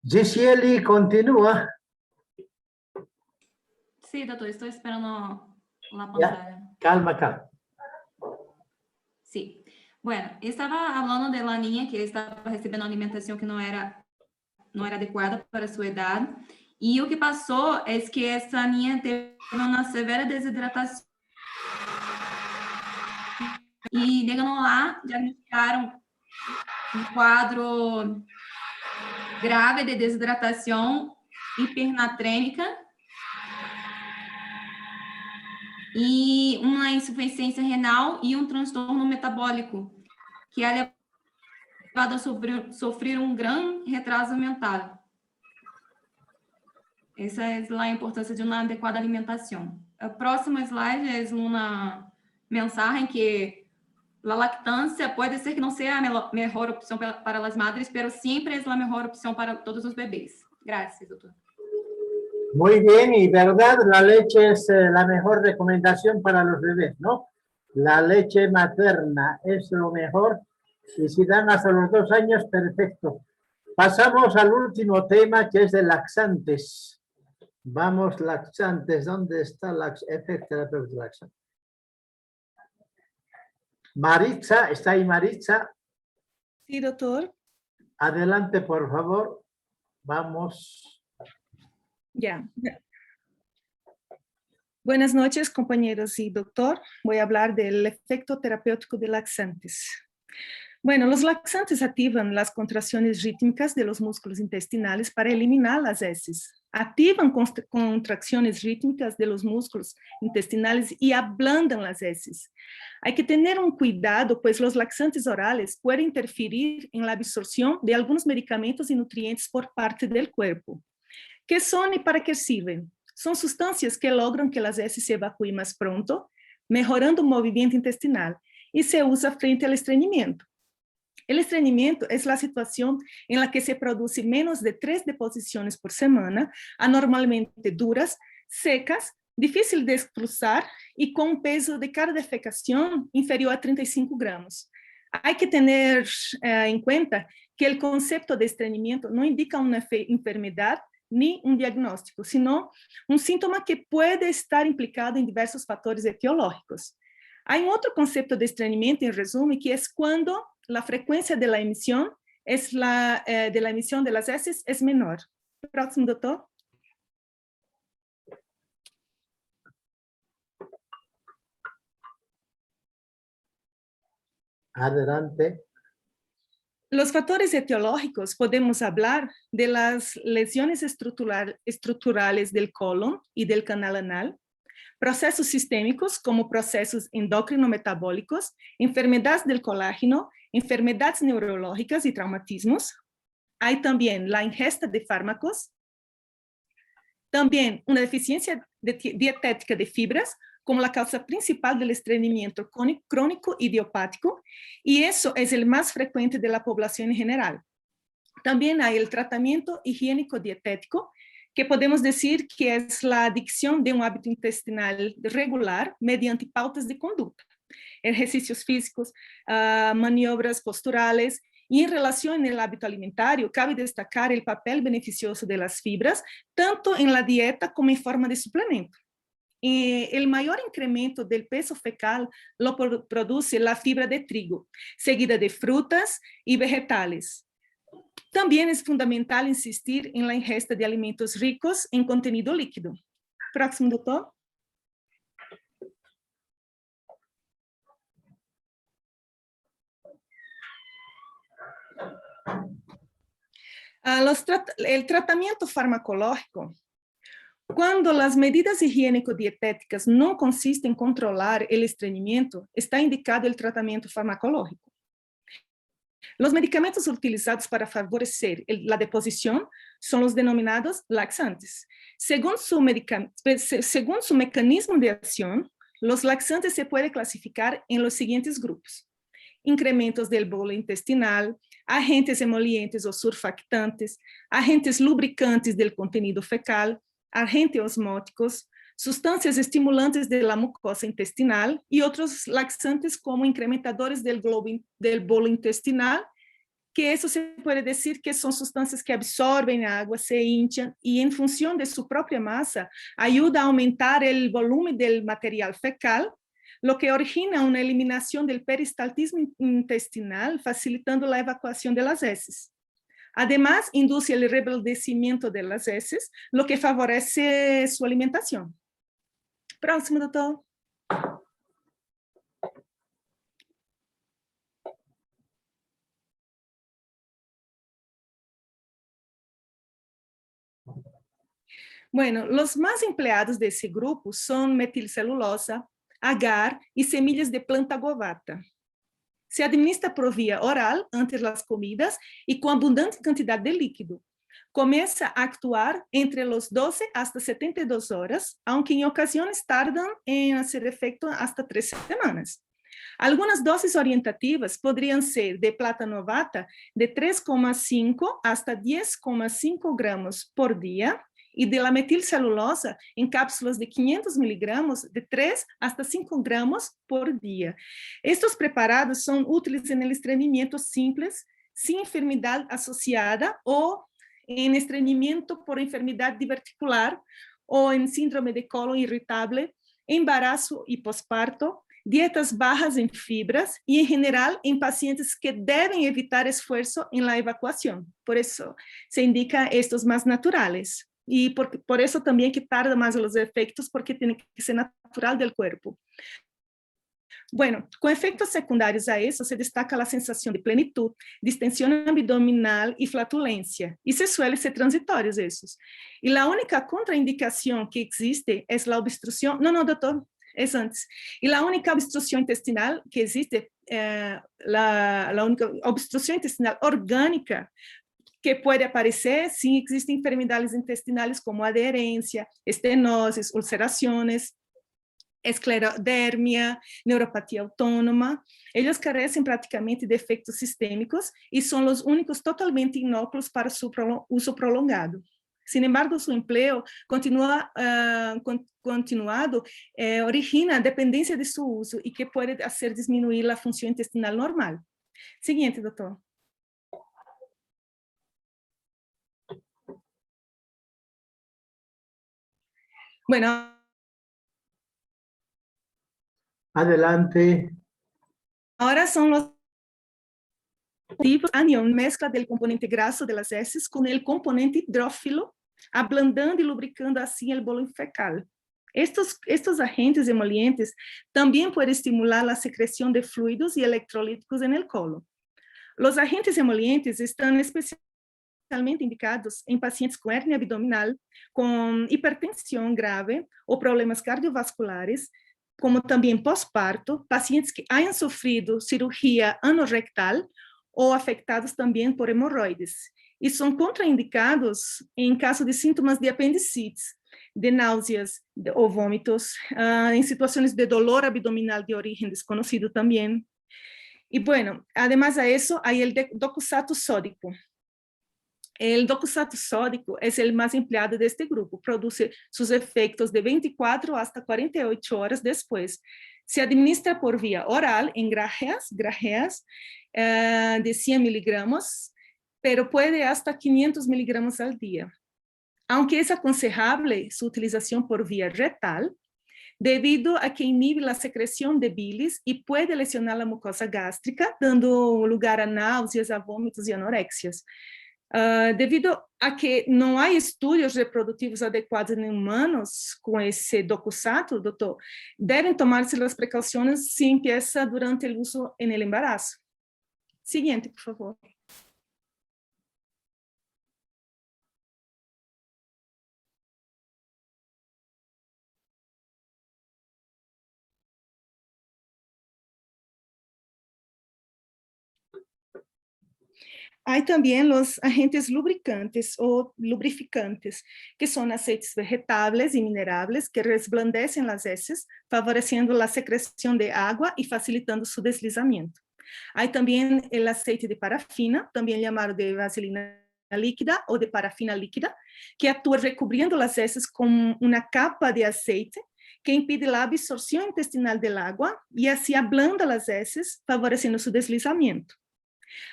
Giseli, continúa. Sí, doctor, estoy esperando la pantalla. Calma, calma. Sí. Bueno, estaba hablando de la niña que estaba recibiendo alimentación que no era adecuada para su edad. Y lo que pasó es que esa niña teve una severa desidratación. Y llegando lá, diagnosticaram um quadro grave de desidratação hipernatrêmica e uma insuficiência renal e um transtorno metabólico, que é levado a sofrer um grande retraso mental. Essa é a importância de uma adequada alimentação. O próximo slide é uma mensagem que a lactância pode ser que não seja a melhor opção para as madres, mas sempre é a melhor opção para todos os bebês. Gracias, doctor. Muy bien, y verdad, la leche es la mejor recomendación para los bebés, ¿no? La leche materna es lo mejor, y si dan hasta los 2 años, perfecto. Pasamos al último tema, que es de laxantes. Vamos, laxantes, ¿dónde está el efecto terapéutico laxante? Maritza, ¿está ahí Maritza? Sí, doctor. Adelante, por favor. Vamos. Ya. Buenas noches, compañeros y doctor. Voy a hablar del efecto terapéutico de laxantes. Bueno, los laxantes activan las contracciones rítmicas de los músculos intestinales para eliminar las heces. Activan contracciones rítmicas de los músculos intestinales y ablandan las heces. Hay que tener un cuidado, pues los laxantes orales pueden interferir en la absorción de algunos medicamentos y nutrientes por parte del cuerpo. ¿Qué son y para qué sirven? Son sustancias que logran que las heces se evacúen más pronto, mejorando el movimiento intestinal, y se usa frente al estreñimiento. El estreñimiento es la situación en la que se produce menos de 3 deposiciones por semana, anormalmente duras, secas, difícil de expulsar y con un peso de cada defecación inferior a 35 gramos. Hay que tener en cuenta que el concepto de estreñimiento no indica una enfermedad ni un diagnóstico, sino un síntoma que puede estar implicado en diversos factores etiológicos. Hay otro concepto de estreñimiento, en resumen, que es cuando la frecuencia de la emisión de las heces es menor. Próximo, doctor. Adelante. Los factores etiológicos podemos hablar de las lesiones estructurales del colon y del canal anal, procesos sistémicos como procesos endocrino-metabólicos, enfermedades del colágeno, enfermedades neurológicas y traumatismos. Hay también la ingesta de fármacos, también una deficiencia dietética de fibras como la causa principal del estreñimiento crónico idiopático, y eso es el más frecuente de la población en general. También hay el tratamiento higiénico dietético, que podemos decir que es la adicción de un hábito intestinal regular mediante pautas de conducta, ejercicios físicos, maniobras posturales. Y en relación al hábito alimentario, cabe destacar el papel beneficioso de las fibras, tanto en la dieta como en forma de suplemento. El mayor incremento del peso fecal lo produce la fibra de trigo, seguida de frutas y vegetales. También es fundamental insistir en la ingesta de alimentos ricos en contenido líquido. Próximo, doctor. El tratamiento farmacológico. Cuando las medidas higiénico-dietéticas no consisten en controlar el estreñimiento, está indicado el tratamiento farmacológico. Los medicamentos utilizados para favorecer la deposición son los denominados laxantes. Según su mecanismo de acción, los laxantes se pueden clasificar en los siguientes grupos: incrementos del bolo intestinal, agentes emolientes o surfactantes, agentes lubricantes del contenido fecal, agentes osmóticos, sustancias estimulantes de la mucosa intestinal y otros laxantes como incrementadores del bolo intestinal, que eso se puede decir que son sustancias que absorben agua, se hinchan y en función de su propia masa ayuda a aumentar el volumen del material fecal, lo que origina una eliminación del peristaltismo intestinal, facilitando la evacuación de las heces. Además, induce el reblandecimiento de las heces, lo que favorece su alimentación. Próximo, doctor. Bueno, los más empleados de ese grupo son metilcelulosa, agar y semillas de planta govata. Se administra por vía oral antes de las comidas y con abundante cantidad de líquido. Comienza a actuar entre los 12 hasta 72 horas, aunque en ocasiones tardan en hacer efecto hasta 3 semanas. Algunas dosis orientativas podrían ser de plata novata de 3,5 hasta 10,5 gramos por día y de la metilcelulosa en cápsulas de 500 miligramos de 3 hasta 5 gramos por día. Estos preparados son útiles en el estreñimiento simples, sin enfermedad asociada o en estreñimiento por enfermedad diverticular o en síndrome de colon irritable, embarazo y posparto, dietas bajas en fibras y en general en pacientes que deben evitar esfuerzo en la evacuación. Por eso se indica estos más naturales. Y por eso también que tarda más los efectos, porque tiene que ser natural del cuerpo. Bueno, con efectos secundarios a eso se destaca la sensación de plenitud, distensión abdominal y flatulencia, y se suele ser transitorios esos. Y la única contraindicación que existe es la obstrucción, no, doctor, es antes. Y la única obstrucción intestinal que existe, la única obstrucción intestinal orgánica que puede aparecer si existen enfermedades intestinales como adherencia, estenosis, ulceraciones, esclerodermia, neuropatía autónoma. Ellos carecen prácticamente de efectos sistémicos y son los únicos totalmente inóculos para su uso prolongado. Sin embargo, su empleo continuado origina dependencia de su uso y que puede hacer disminuir la función intestinal normal. Siguiente, doctor. Bueno. Adelante. Ahora son los tipos anión, mezcla del componente graso de las heces con el componente hidrófilo, ablandando y lubricando así el bolo fecal. Estos agentes emolientes también pueden estimular la secreción de fluidos y electrolíticos en el colon. Los agentes emolientes están especialmente indicados en pacientes con hernia abdominal, con hipertensión grave o problemas cardiovasculares, como también posparto, pacientes que hayan sufrido cirugía anorrectal o afectados también por hemorroides. Y son contraindicados en caso de síntomas de apendicitis, de náuseas o vómitos, en situaciones de dolor abdominal de origen desconocido también. Y bueno, además de eso, hay el docusato sódico. El docusato sódico es el más empleado de este grupo, produce sus efectos de 24 hasta 48 horas después. Se administra por vía oral en grajeas de 100 miligramos, pero puede hasta 500 miligramos al día. Aunque es aconsejable su utilización por vía retal, debido a que inhibe la secreción de bilis y puede lesionar la mucosa gástrica, dando lugar a náuseas, a vómitos y anorexias. Devido a que não há estudos reprodutivos adequados em humanos com esse docusato, doutor, devem tomar-se as precauções se empieza durante o uso en el embarazo. Siguiente, por favor. Hay también los agentes lubricantes o lubrificantes, que son aceites vegetales y minerables que resblandecen las heces, favoreciendo la secreción de agua y facilitando su deslizamiento. Hay también el aceite de parafina, también llamado de vaselina líquida o de parafina líquida, que actúa recubriendo las heces con una capa de aceite que impide la absorción intestinal del agua y así ablanda las heces, favoreciendo su deslizamiento.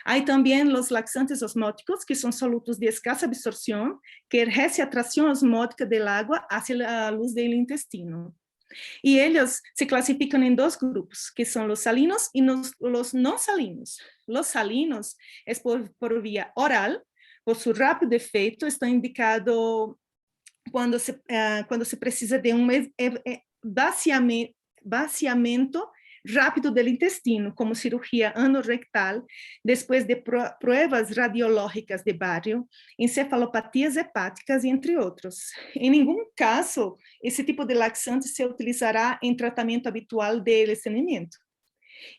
Hay también los laxantes osmóticos, que son solutos de escasa absorción, que ejercen atracción osmótica del agua hacia la luz del intestino. Y ellos se clasifican en dos grupos, que son los salinos y los no salinos. Los salinos es por vía oral, por su rápido efecto, está indicado cuando se precisa de un vaciamiento rápido del intestino, como cirugía anorrectal, después de pruebas radiológicas de barrio, encefalopatías hepáticas, entre otros. En ningún caso, ese tipo de laxante se utilizará en tratamiento habitual del estreñimiento.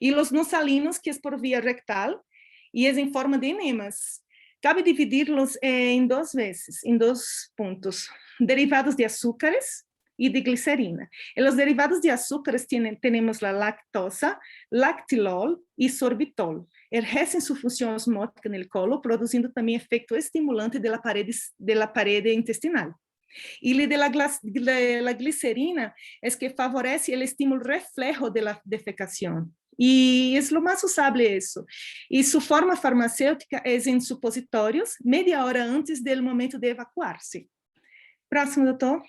Y los no salinos, que es por vía rectal, y es en forma de enemas. Cabe dividirlos en dos puntos. Derivados de azúcares y de glicerina. En los derivados de azúcares tenemos la lactosa, lactilol y sorbitol. Ejercen su función osmótica en el colon, produciendo también efecto estimulante de la pared intestinal. Y de la glicerina es que favorece el estímulo reflejo de la defecación. Y es lo más usable eso. Y su forma farmacéutica es en supositorios, media hora antes del momento de evacuarse. Próximo, doctor.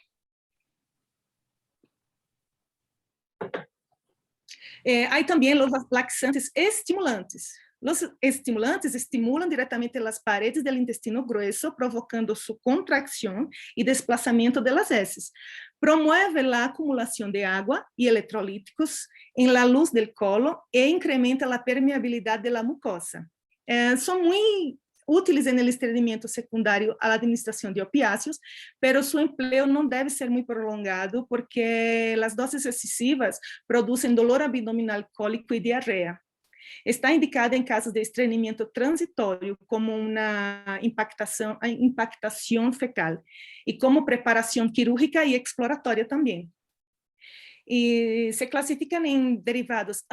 Hay también los laxantes estimulantes. Los estimulantes estimulan directamente las paredes del intestino grueso, provocando su contracción y desplazamiento de las heces. Promueve la acumulación de agua y electrolíticos en la luz del colon e incrementa la permeabilidad de la mucosa. Son muy útiles en el estreñimiento secundario a la administración de opiáceos, pero su empleo no debe ser muy prolongado porque las dosis excesivas producen dolor abdominal cólico y diarrea. Está indicada en casos de estreñimiento transitorio como una impactación fecal y como preparación quirúrgica y exploratoria también. Y se clasifican en derivados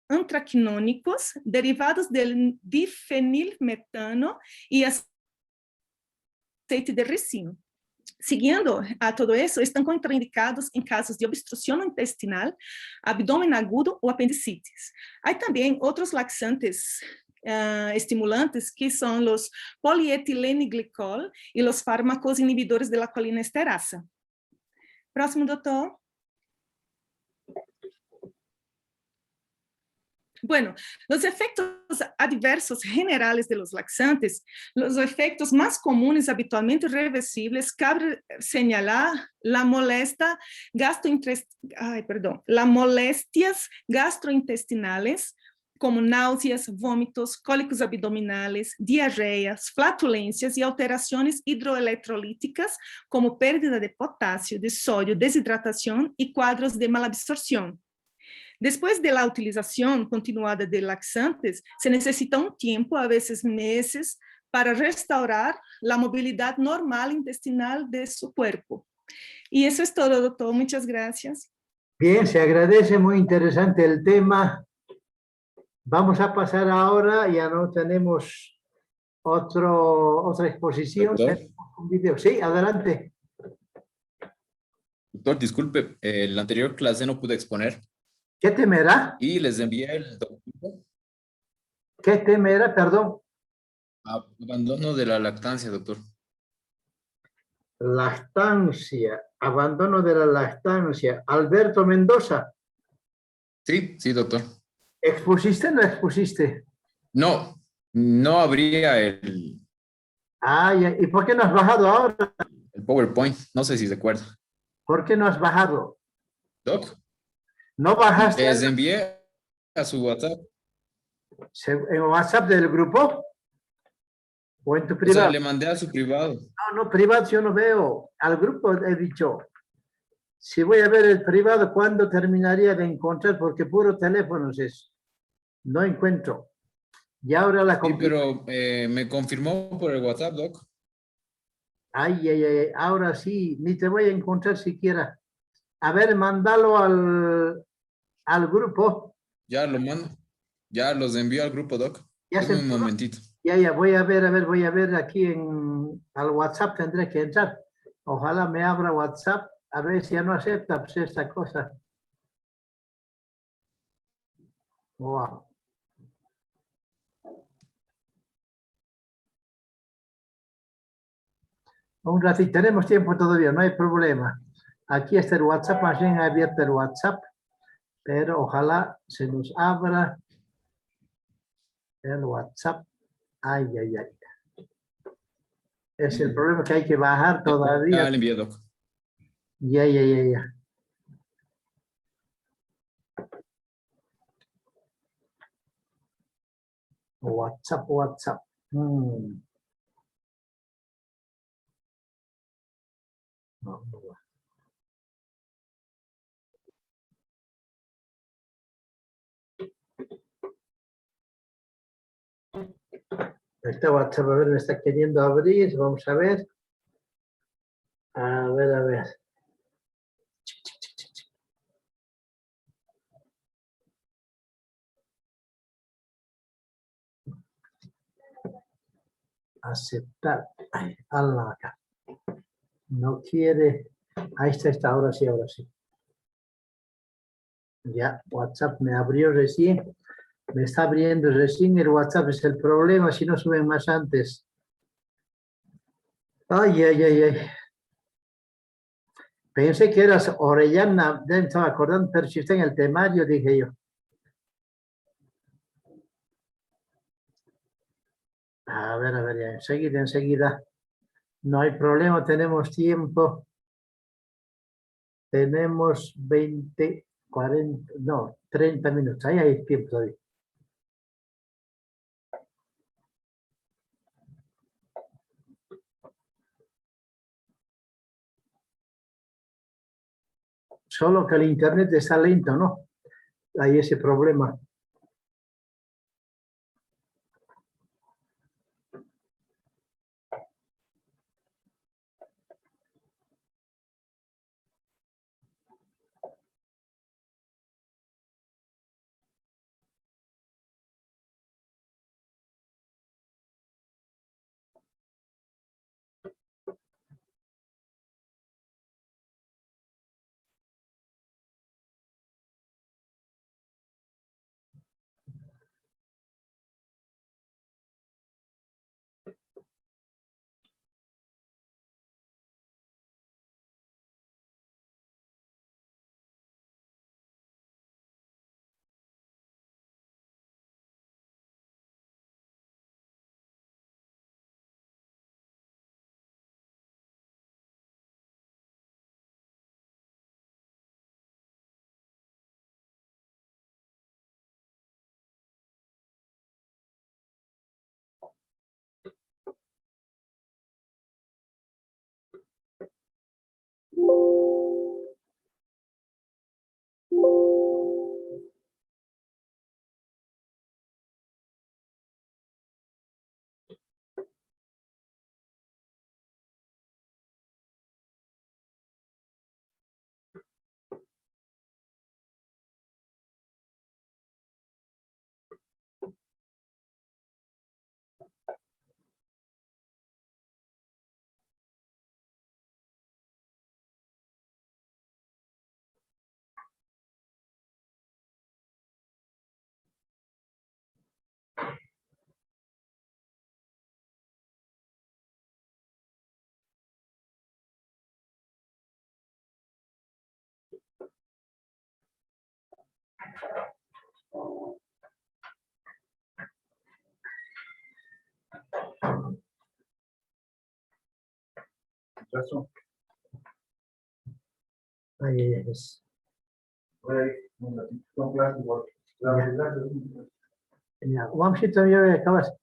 antraquinónicos, derivados del difenilmetano y aceite de ricino. Siguiendo a todo eso, están contraindicados en casos de obstrucción intestinal, abdomen agudo o apendicitis. Hay también otros laxantes estimulantes que son los polietilenglicol y los fármacos inhibidores de la colinesterasa. Próximo, doctor. Bueno, los efectos adversos generales de los laxantes, los efectos más comunes habitualmente reversibles, cabe señalar las molestias gastrointestinales, como náuseas, vómitos, cólicos abdominales, diarreas, flatulencias y alteraciones hidroelectrolíticas, como pérdida de potasio, de sodio, deshidratación y cuadros de malabsorción. Después de la utilización continuada de laxantes, se necesita un tiempo, a veces meses, para restaurar la movilidad normal intestinal de su cuerpo. Y eso es todo, doctor. Muchas gracias. Bien, se agradece, muy interesante el tema. Vamos a pasar ahora, ya no tenemos otra exposición, tenemos un video. Sí, adelante. Doctor, disculpe, la anterior clase no pude exponer. ¿Qué tema era? Y les envié el documento. ¿Qué tema era, perdón? Abandono de la lactancia, doctor. Lactancia, abandono de la lactancia. Alberto Mendoza. Sí, sí, doctor. ¿Expusiste o no expusiste? No, no habría el ¿Y por qué no has bajado ahora? PowerPoint. No sé si se acuerda. ¿Por qué no has bajado? Doc, ¿No bajaste? les envié a su WhatsApp. ¿En WhatsApp del grupo? ¿O en tu O privado? sea, le mandé a su privado. No, privado yo no veo. Al grupo he dicho. Si voy a ver el privado, ¿cuándo terminaría de encontrar? Porque puro teléfonos es. No encuentro. Y ahora la Sí, pero me confirmó por el WhatsApp, Doc. Ahora sí, ni te voy a encontrar siquiera. A ver, mándalo al grupo. Ya lo mando. Ya los envío al grupo, Doc. Ya Deme se un pudo. momentito. Ya, voy a ver aquí al WhatsApp tendré que entrar. Ojalá me abra WhatsApp, a ver si ya no acepta pues, esta cosa. Wow. Un ratito, tenemos tiempo todavía, no hay problema. Aquí está el WhatsApp, más bien abierto el WhatsApp, pero ojalá se nos abra el WhatsApp. Ay. Es el problema que hay que bajar Ya todavía. le envié, Doc. Ya. WhatsApp. No. Este WhatsApp, a ver, me está queriendo abrir. Vamos a ver. A ver. Aceptar. Ay, Allah acá. No quiere. Ahí está, ahora sí. Ya, WhatsApp me abrió recién. Me está abriendo recién el WhatsApp. Es el problema si no suben más antes. Ay. Pensé que eras Orellana. Ya me estaba acordando, pero si está en el temario, dije yo. A ver, ya, enseguida. No hay problema, tenemos tiempo. Tenemos 20, 40, no, 30 minutos. Ahí hay tiempo todavía. Solo que el internet está lento, ¿no? Hay ese problema. Ay. Ya, Juanjito, ya acabas.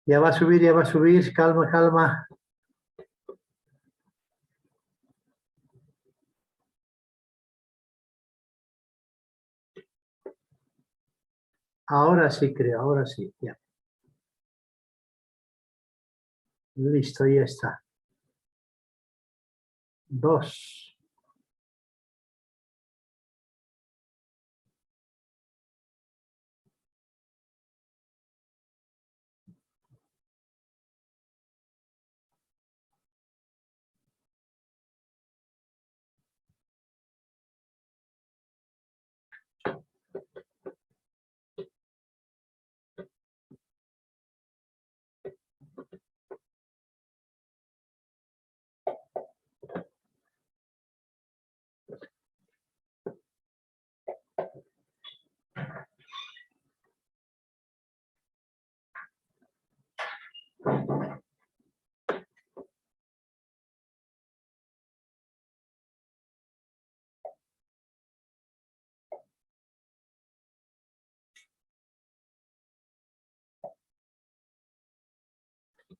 Ya va a subir, ya va a subir. Calma, calma. Ahora sí creo, ahora sí. Ya. Listo, ya está. 2.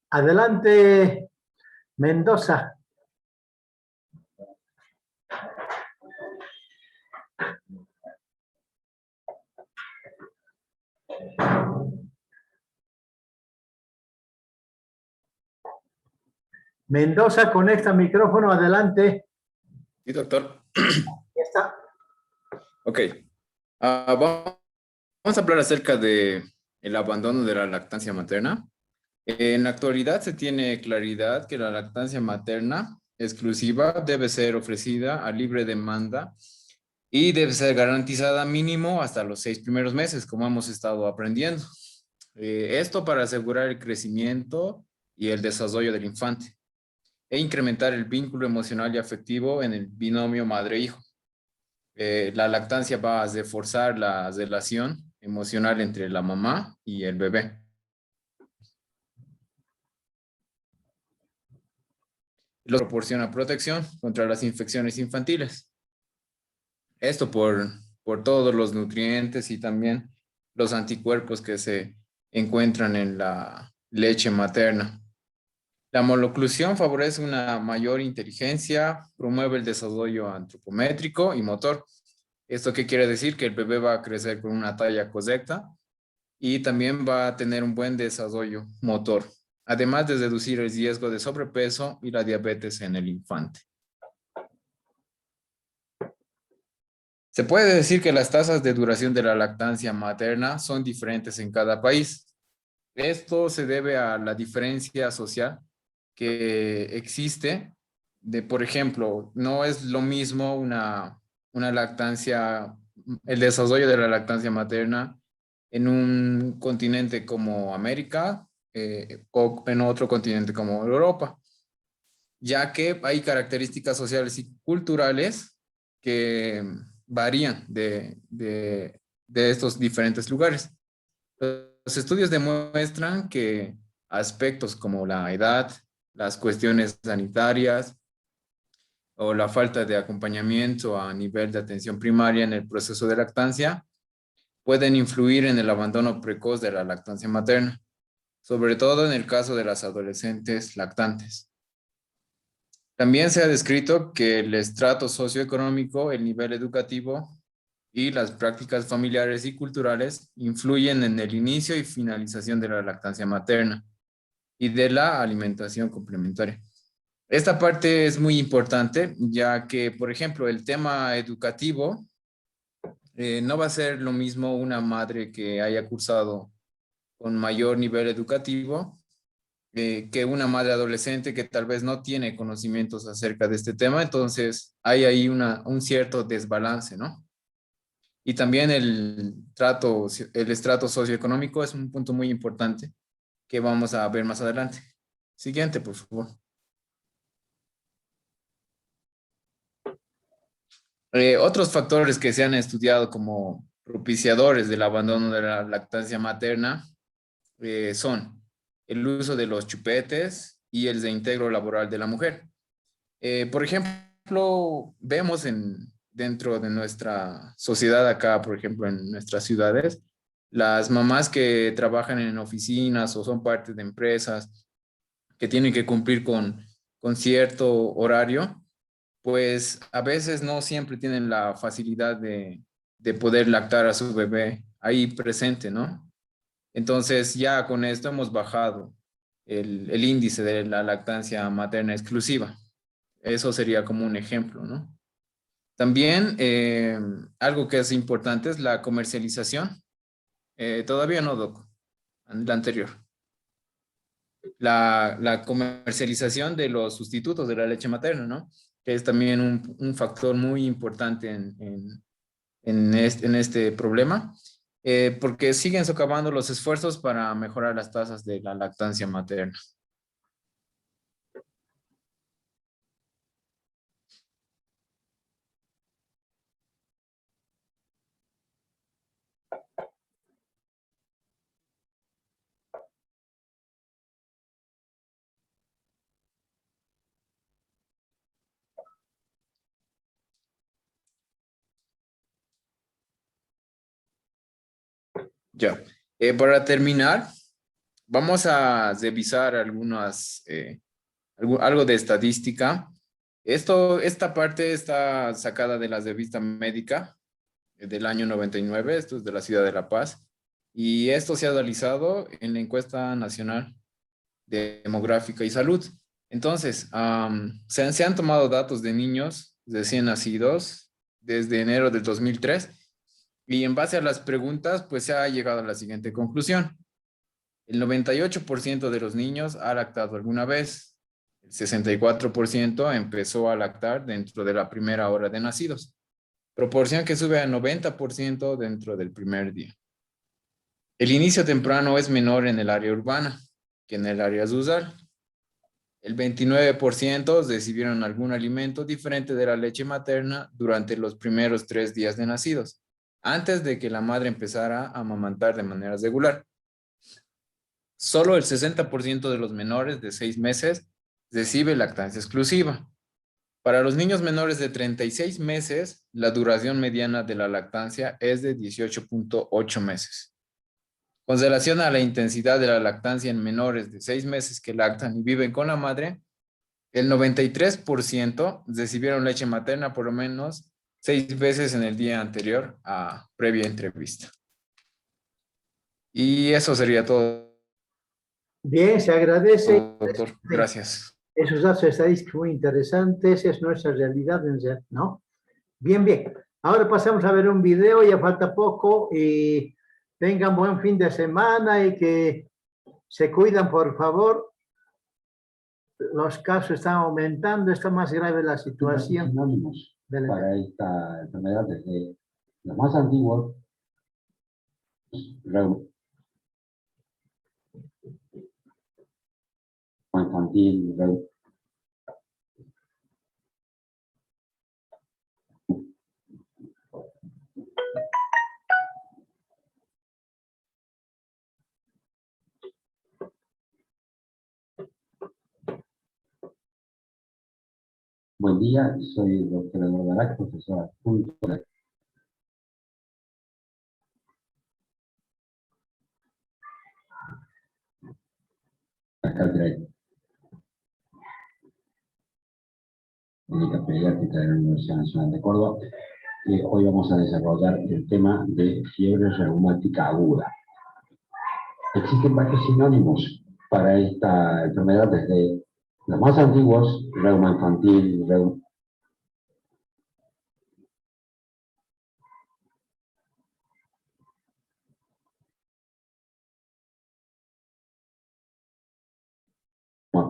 Adelante, Mendoza. Mendoza, conecta micrófono, adelante. Sí, doctor. Ya está. Ok. Vamos a hablar acerca de el abandono de la lactancia materna. En la actualidad se tiene claridad que la lactancia materna exclusiva debe ser ofrecida a libre demanda y debe ser garantizada mínimo hasta los 6 primeros meses, como hemos estado aprendiendo. Esto para asegurar el crecimiento y el desarrollo del infante e incrementar el vínculo emocional y afectivo en el binomio madre-hijo. La lactancia va a reforzar la relación emocional entre la mamá y el bebé. Lo proporciona protección contra las infecciones infantiles. Esto por todos los nutrientes y también los anticuerpos que se encuentran en la leche materna. La maloclusión favorece una mayor inteligencia, promueve el desarrollo antropométrico y motor. ¿Esto qué quiere decir? Que el bebé va a crecer con una talla correcta y también va a tener un buen desarrollo motor, además de reducir el riesgo de sobrepeso y la diabetes en el infante. Se puede decir que las tasas de duración de la lactancia materna son diferentes en cada país. Esto se debe a la diferencia social que existe de, por ejemplo, no es lo mismo una lactancia, el desarrollo de la lactancia materna en un continente como América o en otro continente como Europa, ya que hay características sociales y culturales que varían de estos diferentes lugares. Los estudios demuestran que aspectos como la edad, las cuestiones sanitarias o la falta de acompañamiento a nivel de atención primaria en el proceso de lactancia pueden influir en el abandono precoz de la lactancia materna, sobre todo en el caso de las adolescentes lactantes. También se ha descrito que el estrato socioeconómico, el nivel educativo y las prácticas familiares y culturales influyen en el inicio y finalización de la lactancia materna y de la alimentación complementaria. Esta parte es muy importante, ya que, por ejemplo, el tema educativo no va a ser lo mismo una madre que haya cursado con mayor nivel educativo que una madre adolescente que tal vez no tiene conocimientos acerca de este tema. Entonces, hay ahí un cierto desbalance, ¿no? Y también el estrato socioeconómico es un punto muy importante que vamos a ver más adelante. Siguiente, por favor. Otros factores que se han estudiado como propiciadores del abandono de la lactancia materna son el uso de los chupetes y el reintegro laboral de la mujer. Por ejemplo, vemos dentro de nuestra sociedad acá, por ejemplo, en nuestras ciudades, Las mamás que trabajan en oficinas o son parte de empresas que tienen que cumplir con cierto horario, pues a veces no siempre tienen la facilidad de poder lactar a su bebé ahí presente, ¿no? Entonces ya con esto hemos bajado el índice de la lactancia materna exclusiva. Eso sería como un ejemplo, ¿no? También algo que es importante es la comercialización. Todavía no, Doc, la anterior. La comercialización de los sustitutos de la leche materna, ¿no? Que es también un factor muy importante en este problema, porque siguen socavando los esfuerzos para mejorar las tasas de la lactancia materna. Ya, para terminar, vamos a revisar algo de estadística. Esta parte está sacada de la revista médica del año 99, esto es de la ciudad de La Paz, y esto se ha realizado en la encuesta nacional de demográfica y salud. Entonces, se han tomado datos de niños recién nacidos desde enero del 2003 y en base a las preguntas, pues se ha llegado a la siguiente conclusión. El 98% de los niños ha lactado alguna vez. El 64% empezó a lactar dentro de la primera hora de nacidos. Proporción que sube a 90% dentro del primer día. El inicio temprano es menor en el área urbana que en el área rural. El 29% recibieron algún alimento diferente de la leche materna durante los primeros 3 días de nacidos, antes de que la madre empezara a amamantar de manera regular. Solo el 60% de los menores de 6 meses recibe lactancia exclusiva. Para los niños menores de 36 meses, la duración mediana de la lactancia es de 18.8 meses. Con relación a la intensidad de la lactancia en menores de 6 meses que lactan y viven con la madre, el 93% recibieron leche materna por lo menos 6 veces en el día anterior a previa entrevista. Y eso sería todo. Bien, se agradece. Doctor, gracias. Esos datos estadísticos muy interesantes, es nuestra realidad, ¿no? Bien, bien. Ahora pasamos a ver un video, ya falta poco, y tengan buen fin de semana y que se cuidan, por favor. Los casos están aumentando, está más grave la situación. Sinónimos para esta enfermedad desde los más antiguos, infantil, Buen día, soy el doctor Eduardo Arac, profesor adjunto de la cátedra de Clínica Pediátrica de la Universidad Nacional de Córdoba. Hoy vamos a desarrollar el tema de fiebre reumática aguda. Existen varios sinónimos para esta enfermedad desde los más antiguos, reuma infantil, reuma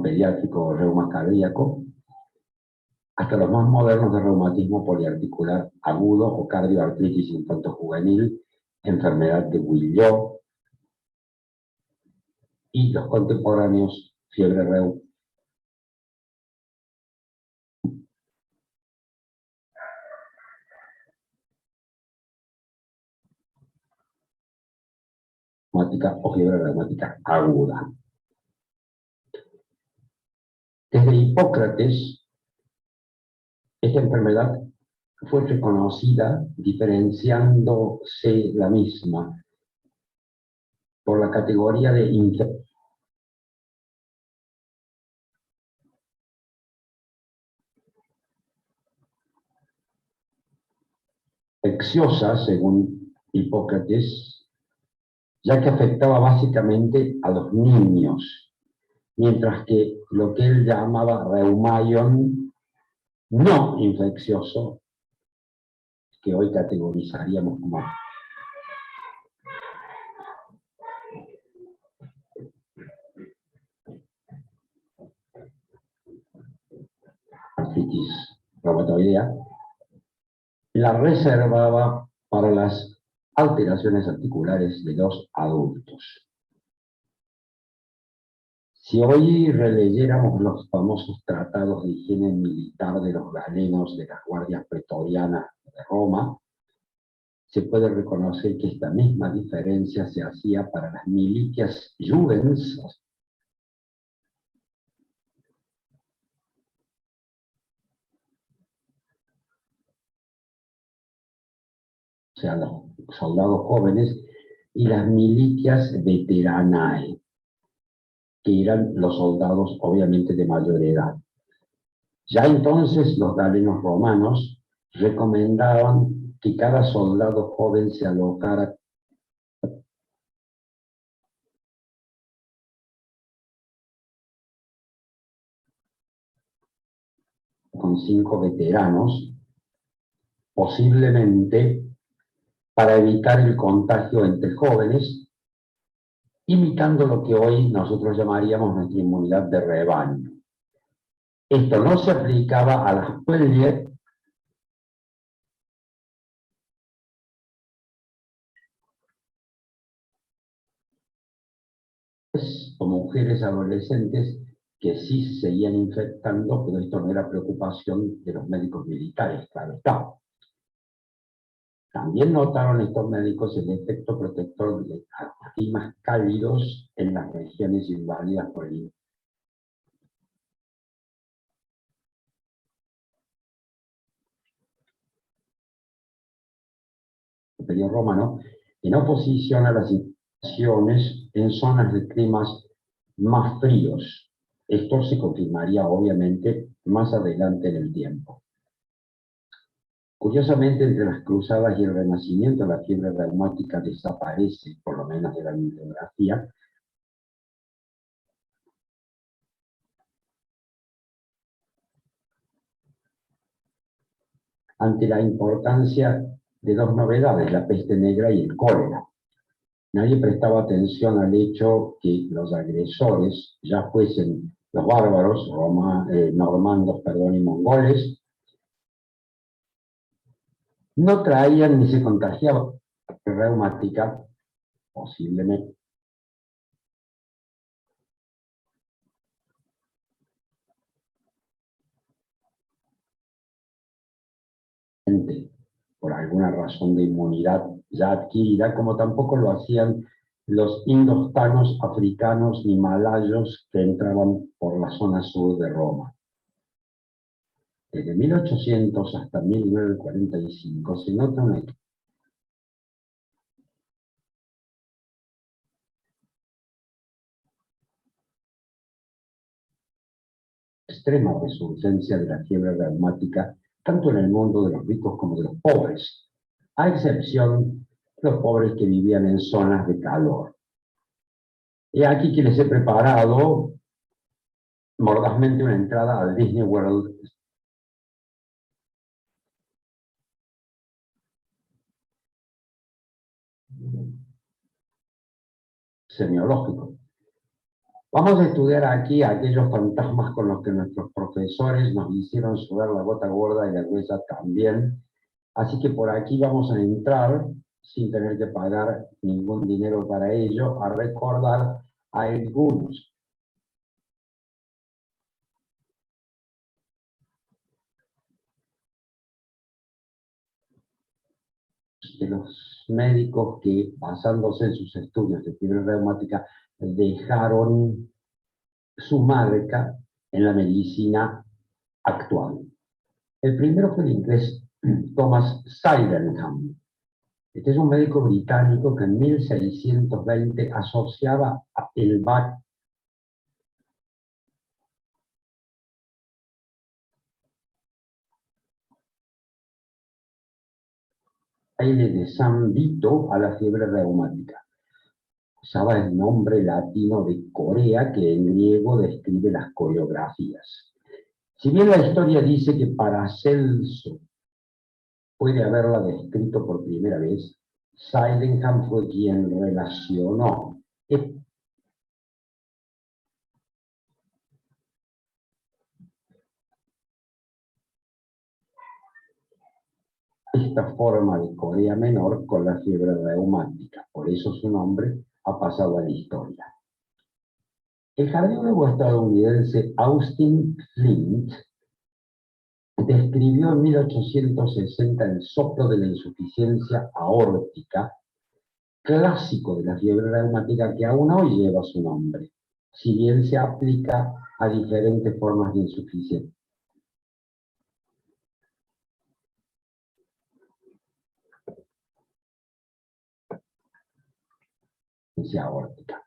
pediátrico, reuma cardíaco, hasta los más modernos de reumatismo poliarticular agudo o cardioartritis infanto-juvenil, enfermedad de Guillaud, y los contemporáneos, fiebre reumática o fiebre reumática aguda. Desde Hipócrates, esta enfermedad fue reconocida diferenciándose la misma por la categoría de infecciosa, según Hipócrates, ya que afectaba básicamente a los niños, mientras que lo que él llamaba reumaion no infeccioso, que hoy categorizaríamos como artritis reumatoidea, la reservaba para las alteraciones articulares de los adultos. Si hoy releyéramos los famosos tratados de higiene militar de los galenos de las guardias pretorianas de Roma, se puede reconocer que esta misma diferencia se hacía para las militias juvens, o sea, los soldados jóvenes, y las militias veteranae, que eran los soldados obviamente de mayor edad. Ya entonces los galenos romanos recomendaban que cada soldado joven se alocara con 5 veteranos, posiblemente para evitar el contagio entre jóvenes, imitando lo que hoy nosotros llamaríamos nuestra inmunidad de rebaño. Esto no se aplicaba a las mujeres o mujeres adolescentes que sí se seguían infectando, pero esto no era preocupación de los médicos militares, claro está. También notaron estos médicos el efecto protector de climas cálidos en las regiones invadidas por el Imperio Romano, en oposición a las infecciones en zonas de climas más fríos. Esto se confirmaría obviamente más adelante en el tiempo. Curiosamente, entre las cruzadas y el Renacimiento, la fiebre reumática desaparece, por lo menos de la bibliografía. Ante la importancia de dos novedades, la peste negra y el cólera. Nadie prestaba atención al hecho que los agresores, ya fuesen los bárbaros, normandos, y mongoles, no traían ni se contagiaban reumática, posiblemente por alguna razón de inmunidad ya adquirida, como tampoco lo hacían los indostanos, africanos ni malayos que entraban por la zona sur de Roma. Desde 1800 hasta 1945 se nota una extrema resurgencia de la fiebre reumática, tanto en el mundo de los ricos como de los pobres, a excepción de los pobres que vivían en zonas de calor. Y aquí que les he preparado mordazmente una entrada al Disney World semiológico. Vamos a estudiar aquí aquellos fantasmas con los que nuestros profesores nos hicieron sudar la gota gorda y la gruesa también. Así que por aquí vamos a entrar, sin tener que pagar ningún dinero para ello, a recordar a algunos de los médicos que, basándose en sus estudios de fiebre reumática, dejaron su marca en la medicina actual. El primero fue el inglés Thomas Sydenham, Este es un médico británico que en 1620 asociaba el baile de San Vito a la fiebre reumática. Usaba el nombre latino de Corea, que en griego describe las coreografías. Si bien la historia dice que Paracelso puede haberla descrito por primera vez, Sydenham fue quien relacionó esta forma de Corea menor con la fiebre reumática. Por eso su nombre ha pasado a la historia. El cardiólogo estadounidense Austin Flint describió en 1860 el soplo de la insuficiencia aórtica, clásico de la fiebre reumática que aún hoy lleva su nombre, si bien se aplica a diferentes formas de insuficiencia aórtica.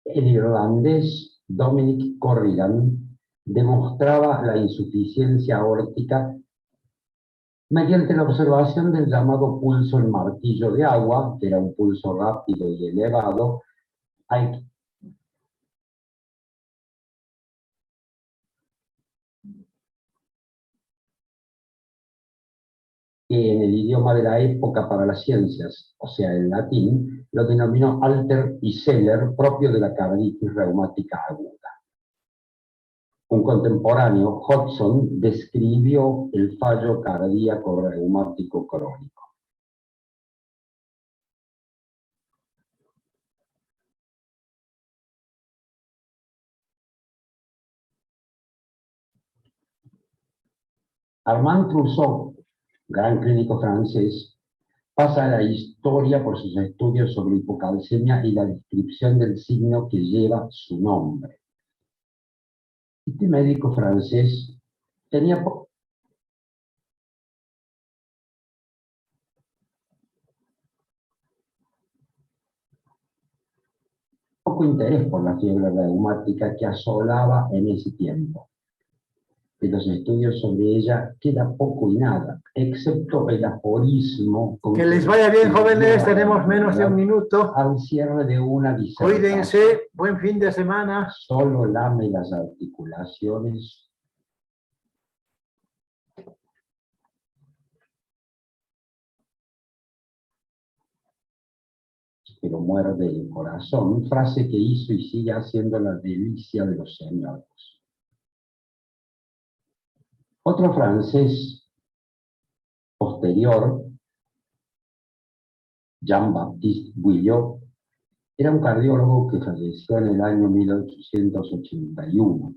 El irlandés Dominic Corrigan demostraba la insuficiencia aórtica mediante la observación del llamado pulso en martillo de agua, que era un pulso rápido y elevado, que en el idioma de la época para las ciencias, o sea, el latín, lo denominó Alter y Seller, propio de la carditis reumática aguda. Un contemporáneo, Hodgson, describió el fallo cardíaco reumático crónico. Armand Trousseau, gran clínico francés, pasa a la historia por sus estudios sobre hipocalcemia y la descripción del signo que lleva su nombre. Este médico francés tenía poco interés por la fiebre reumática que asolaba en ese tiempo. De los estudios sobre ella queda poco y nada, excepto el aforismo. Que les vaya bien, jóvenes, tenemos menos de un minuto. Al cierre de una disertación. Cuídense, buen fin de semana. Solo lame las articulaciones. Pero muerde el corazón, frase que hizo y sigue haciendo la delicia de los señores. Otro francés posterior, Jean-Baptiste Guyot, era un cardiólogo que falleció en el año 1881.